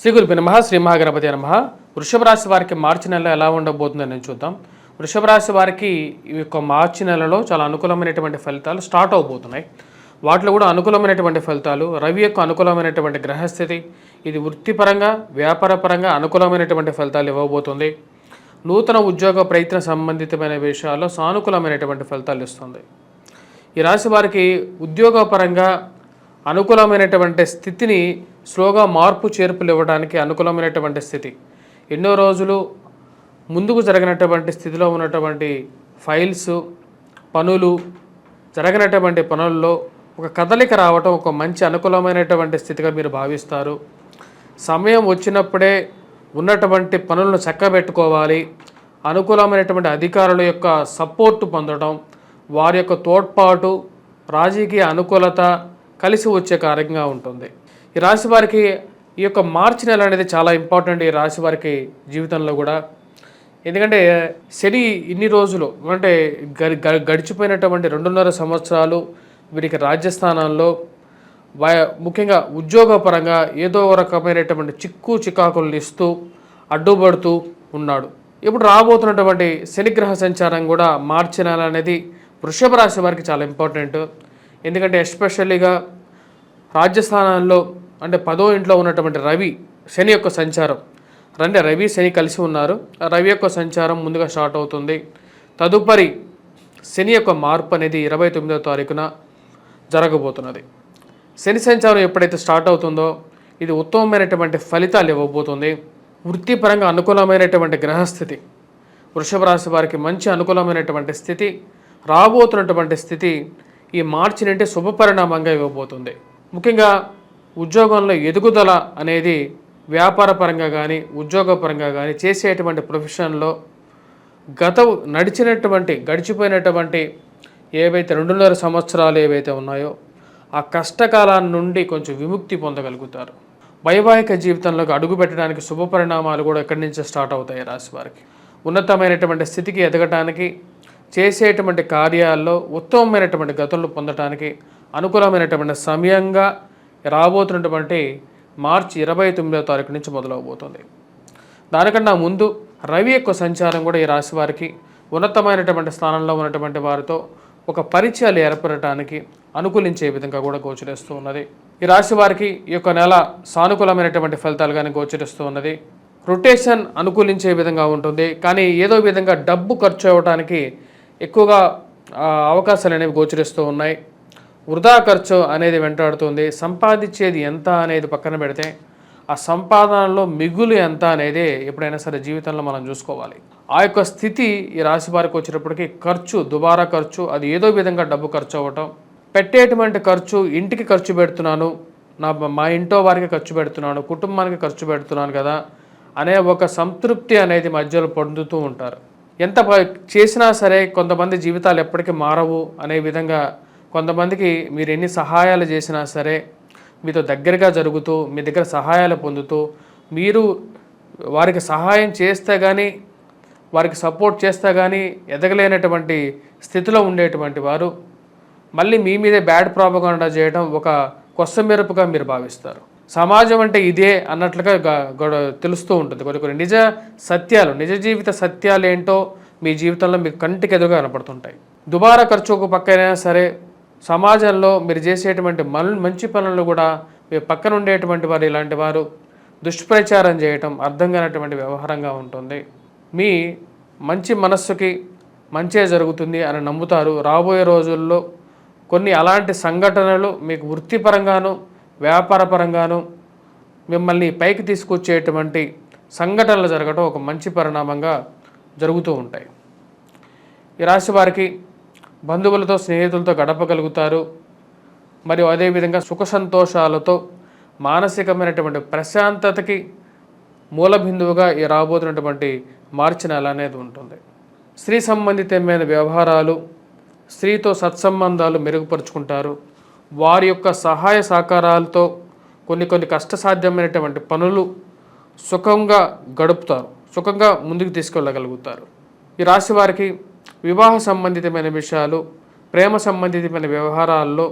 శ్రీ గురుభ్యో నమః. శ్రీ మహాగణపతి నమః. వృషభ రాశి వారికి మార్చి నెల ఎలా ఉండబోతుందని చూద్దాం. వృషభ రాశి వారికి ఈ యొక్క మార్చి నెలలో చాలా అనుకూలమైనటువంటి ఫలితాలు స్టార్ట్ అవబోతున్నాయి. వాటిలో కూడా అనుకూలమైనటువంటి ఫలితాలు, రవి యొక్క అనుకూలమైనటువంటి గ్రహస్థితి, ఇది వృత్తిపరంగా వ్యాపారపరంగా అనుకూలమైనటువంటి ఫలితాలు ఇవ్వబోతుంది. నూతన ఉద్యోగ ప్రయత్న సంబంధితమైన విషయాల్లో సానుకూలమైనటువంటి ఫలితాలు ఇస్తుంది. ఈ రాశి వారికి ఉద్యోగపరంగా అనుకూలమైనటువంటి స్థితిని స్లోగా మార్పు చేర్పులు ఇవ్వడానికి అనుకూలమైనటువంటి స్థితి. ఎన్నో రోజులు ముందుకు జరిగినటువంటి స్థితిలో ఉన్నటువంటి ఫైల్స్, పనులు, జరగినటువంటి పనుల్లో ఒక కదలిక రావటం ఒక మంచి అనుకూలమైనటువంటి స్థితిగా మీరు భావిస్తారు. సమయం వచ్చినప్పుడే ఉన్నటువంటి పనులను చక్కబెట్టుకోవాలి. అనుకూలమైనటువంటి అధికారుల యొక్క సపోర్టు పొందడం, వారి యొక్క తోడ్పాటు, రాజకీయ అనుకూలత కలిసి వచ్చే కార్యంగా ఉంటుంది. ఈ రాశి వారికి ఈ యొక్క మార్చి నెల అనేది చాలా ఇంపార్టెంట్ ఈ రాశి వారికి జీవితంలో కూడా. ఎందుకంటే శని ఇన్ని రోజులు అంటే గడిచిపోయినటువంటి 2.5 సంవత్సరాలు వీరికి రాజ్యస్థానంలో ముఖ్యంగా ఉద్యోగపరంగా ఏదో రకమైనటువంటి చికాకులను ఇస్తూ అడ్డుపడుతూ ఉన్నాడు. ఇప్పుడు రాబోతున్నటువంటి శనిగ్రహ సంచారం కూడా మార్చి నెల అనేది వృషభ రాశి వారికి చాలా ఇంపార్టెంట్. ఎందుకంటే ఎస్పెషల్లీగా రాజ్యస్థానంలో అంటే 10వ ఇంట్లో ఉన్నటువంటి రవి శని యొక్క సంచారం, రవి శని కలిసి ఉన్నారు. రవి యొక్క సంచారం ముందుగా స్టార్ట్ అవుతుంది. తదుపరి శని యొక్క మార్పు అనేది 29వ తారీఖున జరగబోతున్నది. శని సంచారం ఎప్పుడైతే స్టార్ట్ అవుతుందో ఇది ఉత్తమమైనటువంటి ఫలితాలు ఇవ్వబోతుంది. వృత్తిపరంగా అనుకూలమైనటువంటి గ్రహస్థితి, వృషభ రాశి వారికి మంచి అనుకూలమైనటువంటి స్థితి, రాబోతున్నటువంటి స్థితి ఈ మార్చి నుండి శుభపరిణామంగా ఇవ్వబోతుంది. ముఖ్యంగా ఉద్యోగంలో ఎదుగుదల అనేది వ్యాపారపరంగా కానీ ఉద్యోగపరంగా కానీ చేసేటువంటి ప్రొఫెషన్లో గడిచిపోయినటువంటి ఏవైతే 2.5 సంవత్సరాలు ఏవైతే ఉన్నాయో ఆ కష్టకాలం నుండి కొంచెం విముక్తి పొందగలుగుతారు. వైవాహిక జీవితంలోకి అడుగు పెట్టడానికి శుభ పరిణామాలు కూడా ఎక్కడి నుంచే స్టార్ట్ అవుతాయి రాశి వారికి. ఉన్నతమైనటువంటి స్థితికి ఎదగటానికి, చేసేటువంటి కార్యాల్లో ఉత్తమమైనటువంటి గతులను పొందటానికి అనుకూలమైనటువంటి సమయంగా రాబోతున్నటువంటి మార్చి 29వ తారీఖు నుంచి మొదలవబోతుంది. దానికన్నా ముందు రవి యొక్క సంచారం కూడా ఈ రాశి వారికి ఉన్నతమైనటువంటి స్థానంలో ఉన్నటువంటి వారితో ఒక పరిచయాలు ఏర్పడటానికి అనుకూలించే విధంగా కూడా గోచరిస్తూ ఉన్నది. ఈ రాశి వారికి ఈ యొక్క నెల సానుకూలమైనటువంటి ఫలితాలు కానీ గోచరిస్తూ ఉన్నది. రొటేషన్ అనుకూలించే విధంగా ఉంటుంది. కానీ ఏదో విధంగా డబ్బు ఖర్చు అవ్వడానికి ఎక్కువగా అవకాశాలు అనేవి గోచరిస్తూ ఉన్నాయి. వృధా ఖర్చు అనేది వెంటాడుతుంది. సంపాదించేది ఎంత అనేది పక్కన పెడితే ఆ సంపాదనలో మిగులు ఎంత అనేది ఎప్పుడైనా సరే జీవితంలో మనం చూసుకోవాలి. ఆ యొక్క స్థితి ఈ రాశి వారికి వచ్చేటప్పటికి దుబారా ఖర్చు, అది ఏదో విధంగా డబ్బు ఖర్చు అవ్వటం, పెట్టేటువంటి ఖర్చు, ఇంటికి ఖర్చు పెడుతున్నాను, మా ఇంట్లో వారికి ఖర్చు పెడుతున్నాను, కుటుంబానికి ఖర్చు పెడుతున్నాను కదా అనే ఒక సంతృప్తి అనేది మధ్యలో పొందుతూ ఉంటారు. ఎంత చేసినా సరే కొంతమంది జీవితాలు ఎప్పటికీ మారవు అనే విధంగా, కొంతమందికి మీరు ఎన్ని సహాయాలు చేసినా సరే మీతో దగ్గరగా జరుగుతూ, మీ దగ్గర సహాయాలు పొందుతూ, మీరు వారికి సహాయం చేస్తే కానీ, వారికి సపోర్ట్ చేస్తే కానీ ఎదగలేనటువంటి స్థితిలో ఉండేటువంటి వారు మళ్ళీ మీ మీదే బ్యాడ్ ప్రాపగాండా చేయడం ఒక కొసమెరుపుగా మీరు భావిస్తారు. సమాజం అంటే ఇదే అన్నట్లుగా తెలుస్తూ ఉంటుంది. కొన్ని నిజ సత్యాలు, నిజ జీవిత సత్యాలు ఏంటో మీ జీవితంలో మీకు కంటికి ఎదురుగా కనపడుతుంటాయి. దుబారా ఖర్చు ఒక పక్కైనా సరే సమాజంలో మీరు చేసేటువంటి మంచి పనులు కూడా మీ పక్కన ఉండేటువంటి వారు ఇలాంటి వారు దుష్ప్రచారం చేయటం అర్థం కానటువంటి వ్యవహారంగా ఉంటుంది. మీ మంచి మనస్సుకి మంచే జరుగుతుంది అని నమ్ముతారు. రాబోయే రోజుల్లో కొన్ని అలాంటి సంఘటనలు మీకు వృత్తిపరంగాను వ్యాపారపరంగాను మిమ్మల్ని పైకి తీసుకొచ్చేటువంటి సంఘటనలు జరగడం ఒక మంచి పరిణామంగా జరుగుతూ ఉంటాయి. ఈ రాశి వారికి బంధువులతో, స్నేహితులతో గడపగలుగుతారు. మరియు అదేవిధంగా సుఖ సంతోషాలతో మానసికమైనటువంటి ప్రశాంతతకి మూల బిందువుగా ఈ రాబోతున్నటువంటి మార్చి నెల అనేది ఉంటుంది. స్త్రీ సంబంధితమైన వ్యవహారాలు, స్త్రీతో సత్సంబంధాలు మెరుగుపరుచుకుంటారు. వారి యొక్క సహాయ సహకారాలతో కొన్ని కష్టసాధ్యమైనటువంటి పనులు సుఖంగా గడుపుతారు, సుఖంగా ముందుకు తీసుకెళ్ళగలుగుతారు. ఈ రాశి వారికి వివాహ సంబంధితమైన విషయాలు, ప్రేమ సంబంధితమైన వ్యవహారాల్లో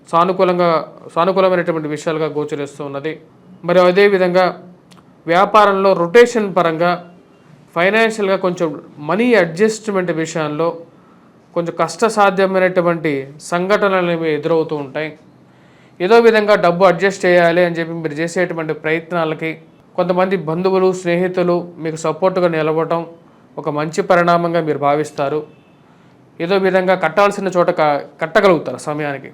సానుకూలమైనటువంటి విషయాలుగా గోచరిస్తూ ఉన్నది. మరి అదేవిధంగా వ్యాపారంలో రొటేషన్ పరంగా ఫైనాన్షియల్గా కొంచెం మనీ అడ్జస్ట్మెంట్ విషయాల్లో కొంచెం కష్టసాధ్యమైనటువంటి సంఘటనలు ఎదురవుతూ ఉంటాయి. ఏదో విధంగా డబ్బు అడ్జస్ట్ చేయాలి అని చెప్పి మీరు చేసేటువంటి ప్రయత్నాలకి కొంతమంది బంధువులు, స్నేహితులు మీకు సపోర్టుగా నిలవటం ఒక మంచి పరిణామంగా మీరు భావిస్తారు. ఏదో విధంగా కట్టాల్సిన చోట కట్టగలుగుతారు సమయానికి.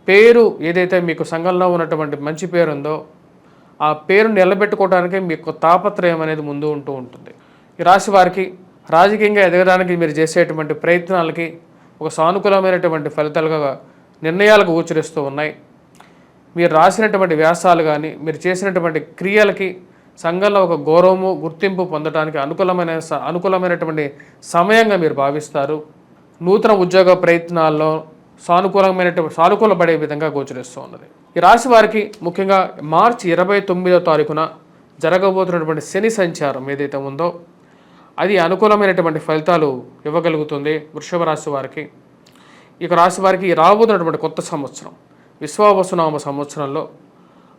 పేరు ఏదైతే మీకు సంఘంలో ఉన్నటువంటి మంచి పేరు ఉందో ఆ పేరు నిలబెట్టుకోవడానికి మీకు తాపత్రయం అనేది ముందు ఉంటూ ఉంటుంది. ఈ రాశి వారికి రాజకీయంగా ఎదగడానికి మీరు చేసేటువంటి ప్రయత్నాలకి ఒక సానుకూలమైనటువంటి ఫలితాలుగా నిర్ణయాలకు గోచరిస్తూ ఉన్నాయి. మీరు రాసినటువంటి వ్యాసాలు కానీ మీరు చేసినటువంటి క్రియలకి సంఘంలో ఒక గౌరవము, గుర్తింపు పొందడానికి అనుకూలమైనటువంటి సమయంగా మీరు భావిస్తారు. నూతన ఉద్యోగ ప్రయత్నాల్లో సానుకూలపడే విధంగా గోచరిస్తూ ఉన్నది. ఈ రాశి వారికి ముఖ్యంగా మార్చి 29వ తారీఖున జరగబోతున్నటువంటి శని సంచారం ఏదైతే ఉందో అది అనుకూలమైనటువంటి ఫలితాలు ఇవ్వగలుగుతుంది వృషభ రాశి వారికి. ఇక రాశి వారికి రాబోతున్నటువంటి కొత్త సంవత్సరం విశ్వావసునామ సంవత్సరంలో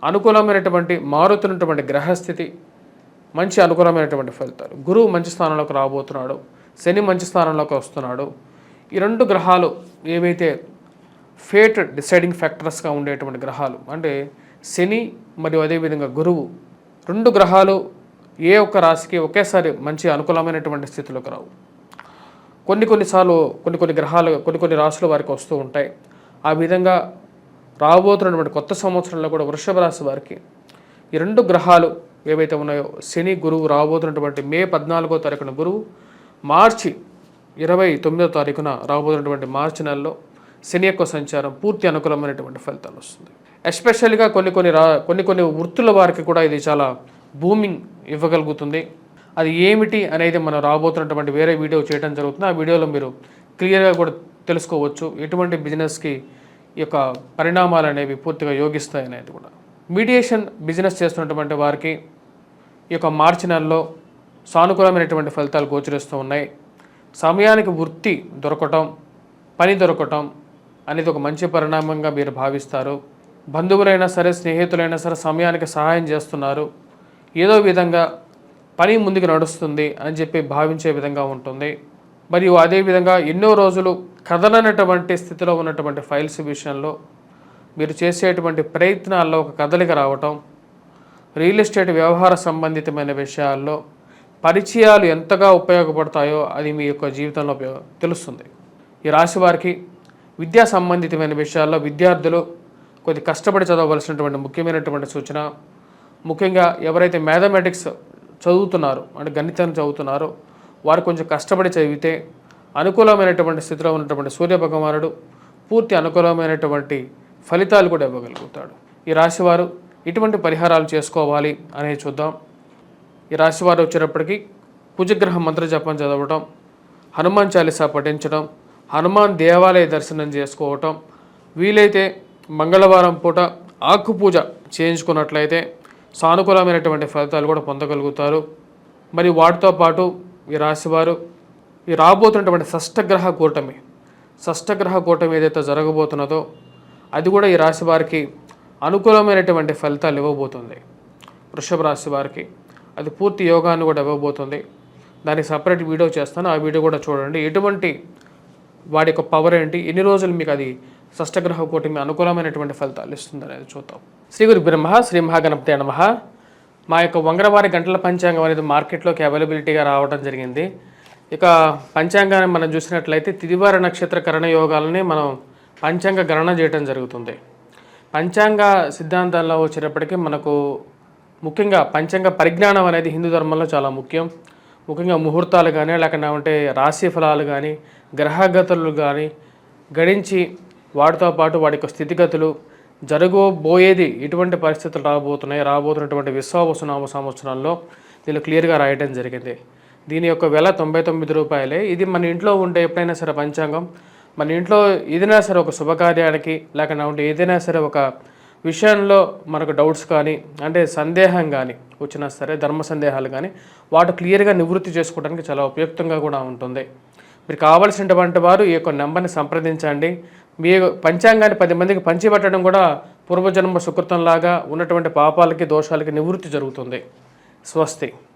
అనుకూలమైనటువంటి మారుతున్నటువంటి గ్రహస్థితి, మంచి అనుకూలమైనటువంటి ఫలితాలు. గురువు మంచి స్థానంలోకి రాబోతున్నాడు, శని మంచి స్థానంలోకి వస్తున్నాడు. ఈ రెండు గ్రహాలు ఏవైతే ఫేట్ డిసైడింగ్ ఫ్యాక్టర్స్గా ఉండేటువంటి గ్రహాలు అంటే శని మరియు అదేవిధంగా గురువు, రెండు గ్రహాలు ఏ ఒక్క రాశికి ఒకేసారి మంచి అనుకూలమైనటువంటి స్థితిలోకి రావు. కొన్నిసార్లు కొన్ని గ్రహాలు కొన్ని రాశుల వారికి వస్తూ ఉంటాయి. ఆ విధంగా రాబోతున్నటువంటి కొత్త సంవత్సరంలో కూడా వృషభ రాశి వారికి ఈ రెండు గ్రహాలు ఏవైతే ఉన్నాయో శని, గురువు రాబోతున్నటువంటి మే 14వ తారీఖున గురువు, మార్చి 29వ తారీఖున రాబోతున్నటువంటి మార్చి నెలలో శని యొక్క సంచారం పూర్తి అనుకూలమైనటువంటి ఫలితాలు వస్తుంది. ఎస్పెషల్గా కొన్ని వృత్తుల వారికి కూడా ఇది చాలా బూమింగ్ ఇవ్వగలుగుతుంది. అది ఏమిటి అనేది మనం రాబోతున్నటువంటి వేరే వీడియో చేయడం జరుగుతుంది. ఆ వీడియోలో మీరు క్లియర్గా కూడా తెలుసుకోవచ్చు ఎటువంటి బిజినెస్కి ఈ యొక్క పరిణామాలు అనేవి పూర్తిగా యోగిస్తాయి అనేది కూడా. మీడియేషన్ బిజినెస్ చేస్తున్నటువంటి వారికి ఈ యొక్క మార్చి నెలలో సానుకూలమైనటువంటి ఫలితాలు గోచరిస్తూ ఉన్నాయి. సమయానికి వృత్తి దొరకటం, పని దొరకటం అనేది ఒక మంచి పరిణామంగా మీరు భావిస్తారు. బంధువులైనా సరే, స్నేహితులైనా సరే సమయానికి సహాయం చేస్తున్నారు. ఏదో విధంగా పని ముందుకు నడుస్తుంది అని చెప్పి భావించే విధంగా ఉంటుంది. మరియు అదేవిధంగా ఎన్నో రోజులు కదలనటువంటి స్థితిలో ఉన్నటువంటి ఫైల్స్ విషయంలో మీరు చేసేటువంటి ప్రయత్నాల్లో ఒక కదలిక రావటం, రియల్ ఎస్టేట్ వ్యవహార సంబంధితమైన విషయాల్లో పరిచయాలు ఎంతగా ఉపయోగపడతాయో అది మీ యొక్క జీవితంలో తెలుస్తుంది. ఈ రాశి వారికి విద్యా సంబంధితమైన విషయాల్లో విద్యార్థులు కొద్ది కష్టపడి చదవవలసినటువంటి ముఖ్యమైనటువంటి సూచన. ముఖ్యంగా ఎవరైతే మ్యాథమెటిక్స్ చదువుతున్నారో అంటే గణితాన్ని చదువుతున్నారో వారు కొంచెం కష్టపడి చదివితే అనుకూలమైనటువంటి స్థితిలో ఉన్నటువంటి సూర్యభగవానుడు పూర్తి అనుకూలమైనటువంటి ఫలితాలు కూడా ఇవ్వగలుగుతాడు. ఈ రాశివారు ఇటువంటి పరిహారాలు చేసుకోవాలి అనేది చూద్దాం. ఈ రాశివారు వచ్చేటప్పటికి కుజగ్రహ మంత్ర జపం చదవటం, హనుమాన్ చాలీసా పఠించడం, హనుమాన్ దేవాలయ దర్శనం చేసుకోవటం, వీలైతే మంగళవారం పూట ఆకు పూజ చేయించుకున్నట్లయితే సానుకూలమైనటువంటి ఫలితాలు కూడా పొందగలుగుతారు. మరి వాటితో పాటు ఈ రాశివారు ఈ రాబోతున్నటువంటి షష్టగ్రహ కూటమి ఏదైతే జరగబోతున్నదో అది కూడా ఈ రాశి వారికి అనుకూలమైనటువంటి ఫలితాలు ఇవ్వబోతుంది. వృషభ రాశి వారికి అది పూర్తి యోగాన్ని కూడా ఇవ్వబోతుంది. దానికి సపరేట్ వీడియో చేస్తాను, ఆ వీడియో కూడా చూడండి. ఎటువంటి వాడి యొక్క పవర్ ఏంటి, ఎన్ని రోజులు మీకు అది షష్టగ్రహ కూటమి అనుకూలమైనటువంటి ఫలితాలు ఇస్తుంది అనేది చూద్దాం. శ్రీ గురు బ్రహ్మ శ్రీ మహాగణపతి నమః. మా యొక్క వంగరవారి గంటల పంచాంగం అనేది మార్కెట్లోకి అవైలబిలిటీగా రావడం జరిగింది. ఇక పంచాంగాన్ని మనం చూసినట్లయితే తిదివార నక్షత్ర కరణ యోగాలని మనం పంచాంగ గణన చేయడం జరుగుతుంది. పంచాంగ సిద్ధాంతాల్లో వచ్చేటప్పటికీ మనకు ముఖ్యంగా పంచాంగ పరిజ్ఞానం అనేది హిందూ ధర్మంలో చాలా ముఖ్యం. ముఖ్యంగా ముహూర్తాలు కానీ లేకపోతే రాశి ఫలాలు కానీ గ్రహగతులు కానీ గణించి వాటితో పాటు వాడి యొక్క స్థితిగతులు జరగబోయేది ఎటువంటి పరిస్థితులు రాబోతున్నటువంటి విశ్వావసునామ సంవత్సరంలో దీనిలో క్లియర్గా రాయడం జరిగింది. దీని యొక్క వెల 99 రూపాయలే. ఇది మన ఇంట్లో ఉంటే ఎప్పుడైనా సరే పంచాంగం మన ఇంట్లో ఏదైనా సరే ఒక శుభకార్యానికి లేకపోతే ఏదైనా సరే ఒక విషయంలో మనకు డౌట్స్ కానీ అంటే సందేహం కానీ వచ్చినా సరే ధర్మ సందేహాలు కానీ వాటి క్లియర్గా నివృత్తి చేసుకోవడానికి చాలా ఉపయుక్తంగా కూడా ఉంటుంది. మీరు కావాల్సినటువంటి వారు ఈ యొక్క నెంబర్ని సంప్రదించండి. మీ పంచాంగాన్ని 10 మందికి పంచిపెట్టడం కూడా పూర్వజన్మ సుకృతంలాగా ఉన్నటువంటి పాపాలకి దోషాలకి నివృత్తి జరుగుతుంది. స్వస్తి.